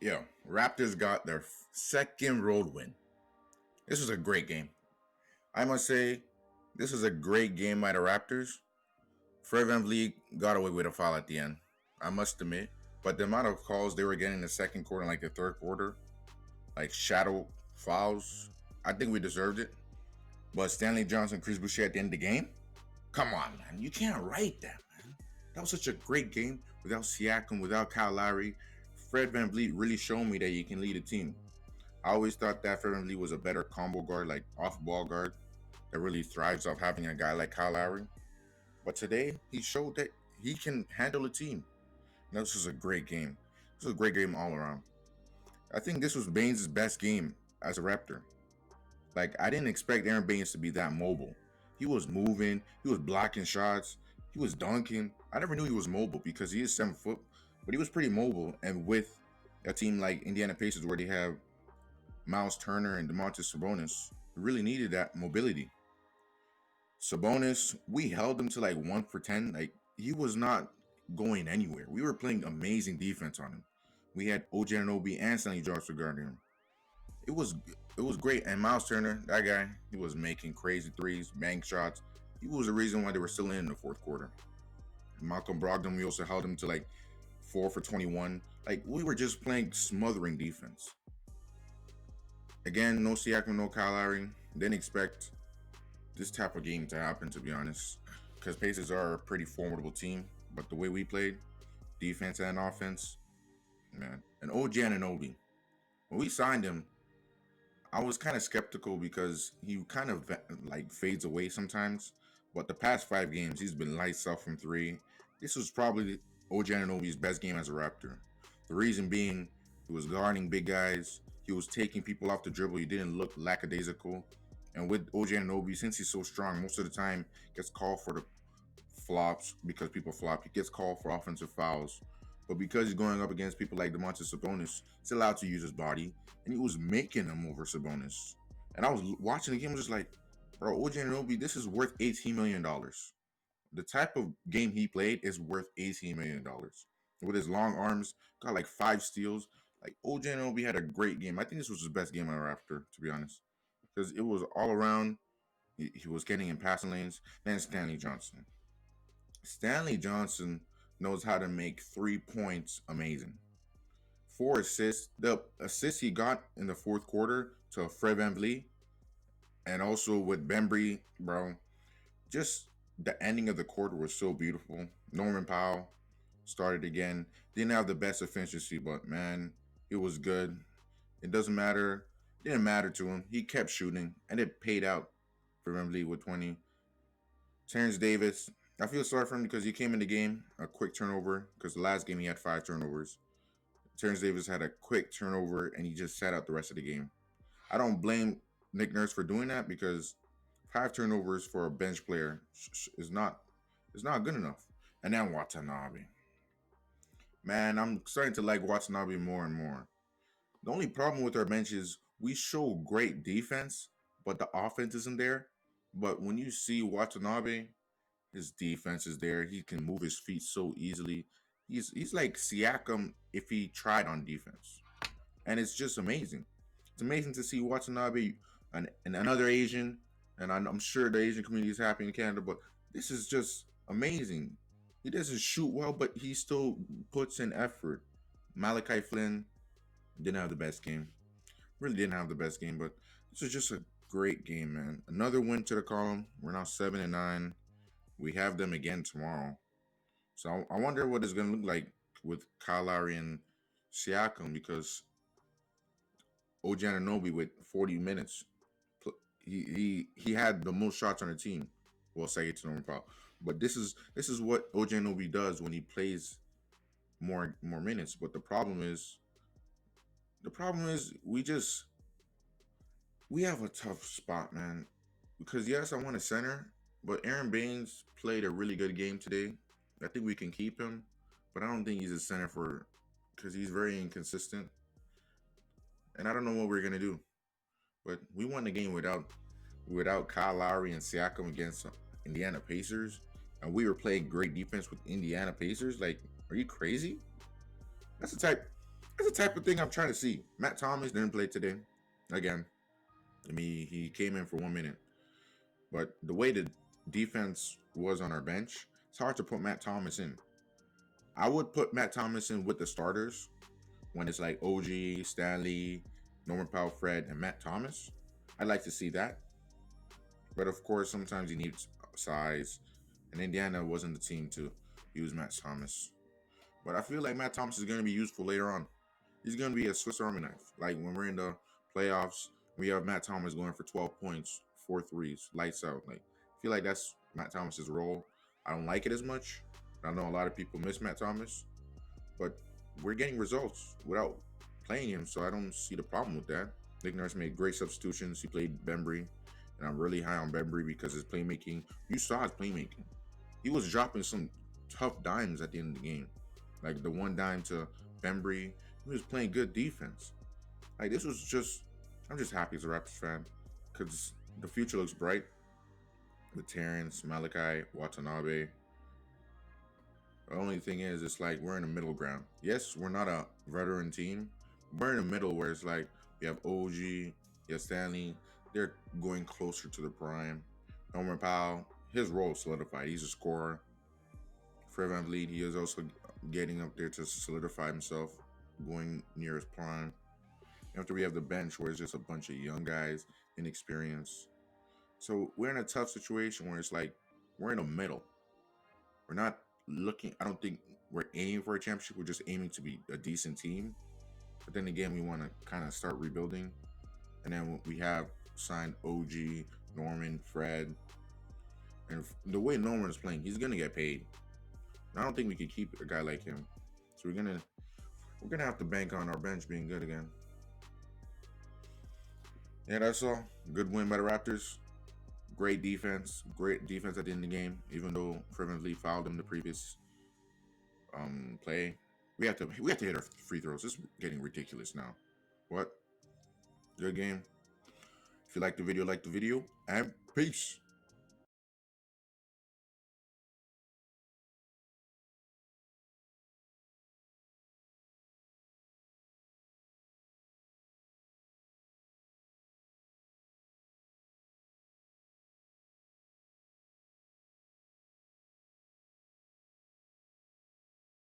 Yo, Raptors got their second road win. This was a great game. I must say, this was a great game by the Raptors. Fred VanVleet got away with a foul at the end, I must admit. But the amount of calls they were getting in the second quarter and like the third quarter, like shadow fouls, I think we deserved it. But Stanley Johnson, Chris Boucher at the end of the game? Come on, man. You can't write that, man. That was such a great game without Siakam, without Kyle Lowry. Fred VanVleet really showed me that he can lead a team. I always thought that Fred VanVleet was a better combo guard, like off-ball guard, that really thrives off having a guy like Kyle Lowry. But today, he showed that he can handle a team. And this was a great game. This was a great game all around. I think this was Baines' best game as a Raptor. Like, I didn't expect Aaron Baines to be that mobile. He was moving, he was blocking shots, he was dunking. I never knew he was mobile because he is 7 foot, but he was pretty mobile. And with a team like Indiana Pacers where they have Miles Turner and Domantas Sabonis, we really needed that mobility. Sabonis, we held him to like 1 for 10. Like, he was not going anywhere. We were playing amazing defense on him. We had OG Anunoby and Stanley Johnson guarding him. It was great. And Miles Turner, that guy, he was making crazy threes, bank shots. He was the reason why they were still in the fourth quarter. Malcolm Brogdon, we also held him to like 4 for 21. Like, we were just playing smothering defense. Again, no Siakam, no Kyle Lowry. Didn't expect this type of game to happen, to be honest, because Pacers are a pretty formidable team. But the way we played, defense and offense, man. And OG Anunoby, when we signed him, I was kind of skeptical because he kind of like fades away sometimes. But the past 5 games, he's been lights out from 3. This was probably OG Anunoby's best game as a Raptor. The reason being, he was guarding big guys. He was taking people off the dribble. He didn't look lackadaisical. And with OG Anunoby, since he's so strong, most of the time gets called for the flops because people flop. He gets called for offensive fouls. But because he's going up against people like Domantas Sabonis, he's allowed to use his body. And he was making them over Sabonis. And I was watching the game, I was just like, bro, OG Anunoby, this is worth $18 million. The type of game he played is worth $18 million. With his long arms, got like 5 steals. Like, OG Anunoby had a great game. I think this was his best game ever after, to be honest. Because it was all around. He was getting in passing lanes. Then Stanley Johnson. Stanley Johnson knows how to make 3 points amazing. 4 assists. The assists he got in the fourth quarter to Fred VanVleet and also with Bembry, bro, just the ending of the quarter was so beautiful. Norman Powell started again. Didn't have the best efficiency, but man, it was good. It doesn't matter. It didn't matter to him. He kept shooting, and it paid out for VanVleet with 20. Terrence Davis, I feel sorry for him because he came in the game, a quick turnover, because the last game he had 5 turnovers. Terrence Davis had a quick turnover, and he just sat out the rest of the game. I don't blame Nick Nurse for doing that because 5 turnovers for a bench player is not good enough. And then Watanabe. Man, I'm starting to like Watanabe more and more. The only problem with our bench is we show great defense, but the offense isn't there. But when you see Watanabe, his defense is there. He can move his feet so easily. He's like Siakam if he tried on defense. And it's just amazing. It's amazing to see Watanabe and another Asian, and I'm sure the Asian community is happy in Canada, but this is just amazing. He doesn't shoot well, but he still puts in effort. Malachi Flynn didn't have the best game. Really didn't have the best game, but this was just a great game, man. Another win to the column. We're now 7-9. We have them again tomorrow. So I wonder what it's going to look like with Kyle Lowry and Siakam because OG Anunoby with 40 minutes. He had the most shots on the team. Well, second to Norman Powell. But this is what OG Anunoby does when he plays more minutes. But the problem is we have a tough spot, man. Because yes, I want a center, but Aaron Baines played a really good game today. I think we can keep him, but I don't think he's a center because he's very inconsistent. And I don't know what we're gonna do. But we won the game without Kyle Lowry and Siakam against Indiana Pacers, and we were playing great defense with Indiana Pacers. Like, are you crazy? That's the That's the type of thing I'm trying to see. Matt Thomas didn't play today. Again, I mean, he came in for 1 minute. But the way the defense was on our bench, it's hard to put Matt Thomas in. I would put Matt Thomas in with the starters when it's like OG, Stanley, Norman Powell, Fred, and Matt Thomas. I'd like to see that. But of course, sometimes he needs size. And Indiana wasn't the team to use Matt Thomas. But I feel like Matt Thomas is going to be useful later on. He's going to be a Swiss Army knife. Like when we're in the playoffs, we have Matt Thomas going for 12 points, 4 threes, lights out. Like I feel like that's Matt Thomas's role. I don't like it as much. I know a lot of people miss Matt Thomas, but we're getting results without playing him, so I don't see the problem with that. Nick Nurse made great substitutions. He played Bembry, and I'm really high on Bembry because his playmaking. You saw his playmaking. He was dropping some tough dimes at the end of the game, like the one dime to Bembry. He was playing good defense. Like this was just, I'm just happy as a Raptors fan because the future looks bright with Terrence, Malachi, Watanabe. The only thing is, it's like we're in the middle ground. Yes, we're not a veteran team. We're in the middle where it's like we have OG, you have Stanley. They're going closer to the prime. Norman Powell, his role is solidified. He's a scorer. Fred VanVleet, he is also getting up there to solidify himself, going near his prime. After we have the bench where it's just a bunch of young guys, inexperienced. So we're in a tough situation where it's like we're in the middle. We're not looking, I don't think we're aiming for a championship. We're just aiming to be a decent team. But then again, we want to kind of start rebuilding. And then we have signed OG, Norman, Fred. And the way Norman is playing, he's going to get paid. And I don't think we could keep a guy like him. So we're gonna have to bank on our bench being good again. Yeah, that's all. Good win by the Raptors. Great defense at the end of the game. Even though Fred VanVleet fouled him the previous play, we have to hit our free throws. This is getting ridiculous now. What? Good game. If you like the video, and peace.